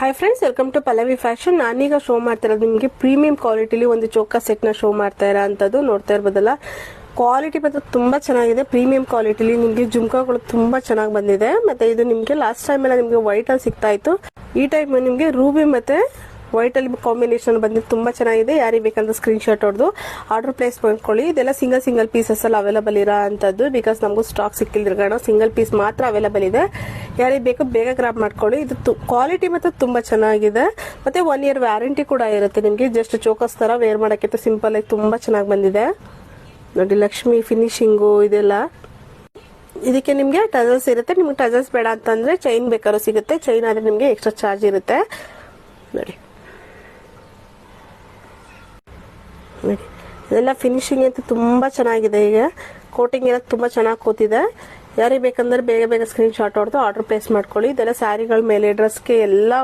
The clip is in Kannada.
Hi friends, welcome to Pallavi fashion. ನಾನೀಗ ಶೋ ಮಾಡ್ತಾ ಇರೋದು ನಿಮಗೆ ಪ್ರೀಮಿಯಂ ಕ್ವಾಲಿಟಿಲಿ ಒಂದು ಚೋಕಾ ಸೆಟ್ನ ಶೋ ಮಾಡ್ತಾ ಇರೋ ಅಂಥದ್ದು. ನೋಡ್ತಾ ಇರ್ಬೋದಲ್ಲ, ಕ್ವಾಲಿಟಿ ಮಾತ್ರ ತುಂಬ ಚೆನ್ನಾಗಿದೆ. ಪ್ರೀಮಿಯಂ ಕ್ವಾಲಿಟಿಲಿ ನಿಮಗೆ ಜುಮ್ಕಾಗಳು ತುಂಬ ಚೆನ್ನಾಗಿ ಬಂದಿದೆ. ಮತ್ತು ಇದು ನಿಮಗೆ ಲಾಸ್ಟ್ ಟೈಮ್ ಎಲ್ಲ ನಿಮಗೆ ವೈಟಲ್ಲಿ ಸಿಗ್ತಾ ಇತ್ತು. ಈ ಟೈಮ್ ನಿಮಗೆ ರೂಬಿ ಮತ್ತು ವೈಟಲ್ಲಿ ಕಾಂಬಿನೇಷನ್ ಬಂದಿದ್ದು ತುಂಬ ಚೆನ್ನಾಗಿದೆ. ಯಾರಿಗೆ ಬೇಕಂತ ಸ್ಕ್ರೀನ್ ಶಾಟ್ ಹೊಡೆದು ಆರ್ಡರ್ ಪ್ಲೇಸ್ ಮಾಡ್ಕೊಳ್ಳಿ. ಇದೆಲ್ಲ ಸಿಂಗಲ್ ಪೀಸಸ್ ಅಲ್ಲಿ ಅವೈಲೇಬಲ್ ಇರೋ ಅಂಥದ್ದು. ಬಿಕಾಸ್ ನಮಗೂ ಸ್ಟಾಕ್ ಸಿಕ್ಕಿಲ್ದಿರ್ಗೋಣ, ಸಿಂಗಲ್ ಪೀಸ್ ಮಾತ್ರ ಅವೈಲೇಬಲ್ ಇದೆ. ಯಾರಿಗೆ ಬೇಕು ಬೇಗ ಗ್ರಾಬ್ ಮಾಡ್ಕೊಳ್ಳಿ. ಇದು ಕ್ವಾಲಿಟಿ ಮತ್ತು ತುಂಬ ಚೆನ್ನಾಗಿದೆ. ಮತ್ತು 1 year ವ್ಯಾರಂಟಿ ಕೂಡ ಇರುತ್ತೆ ನಿಮಗೆ. ಜಸ್ಟ್ ಚೋಕಸ್ ಥರ ವೇರ್ ಮಾಡೋಕ್ಕಿಂತ ಸಿಂಪಲ್ ಆಗಿ ತುಂಬ ಚೆನ್ನಾಗಿ ಬಂದಿದೆ ನೋಡಿ. ಲಕ್ಷ್ಮಿ ಫಿನಿಶಿಂಗು ಇದೆಲ್ಲ. ಇದಕ್ಕೆ ನಿಮಗೆ ಟಜಲ್ಸ್ ಇರುತ್ತೆ. ನಿಮ್ಗೆ ಟಜಲ್ಸ್ ಬೇಡ ಅಂತಂದರೆ ಚೈನ್ ಬೇಕಾದ್ರೂ ಸಿಗುತ್ತೆ. ಚೈನ್ ಆದರೆ ನಿಮಗೆ ಎಕ್ಸ್ಟ್ರಾ ಚಾರ್ಜ್ ಇರುತ್ತೆ ನೋಡಿ. ಇದೆಲ್ಲ ಫಿನಿಶಿಂಗ್ ಅಂತೂ ತುಂಬ ಚೆನ್ನಾಗಿದೆ. ಈಗ ಕೋಟಿಂಗ್ ಎಲ್ಲ ತುಂಬ ಚೆನ್ನಾಗಿ ಕೂತಿದೆ. ಯಾರಿಗೆ ಬೇಕಂದ್ರೆ ಬೇಗ ಸ್ಕ್ರೀನ್ ಶಾಟ್ ಹೊಡೆದು ಆರ್ಡರ್ ಪ್ಲೇಸ್ ಮಾಡ್ಕೊಳ್ಳಿ. ಇದೆಲ್ಲ ಸ್ಯಾರಿಗಳ ಮೇಲೆ, ಡ್ರೆಸ್ಗೆ ಎಲ್ಲ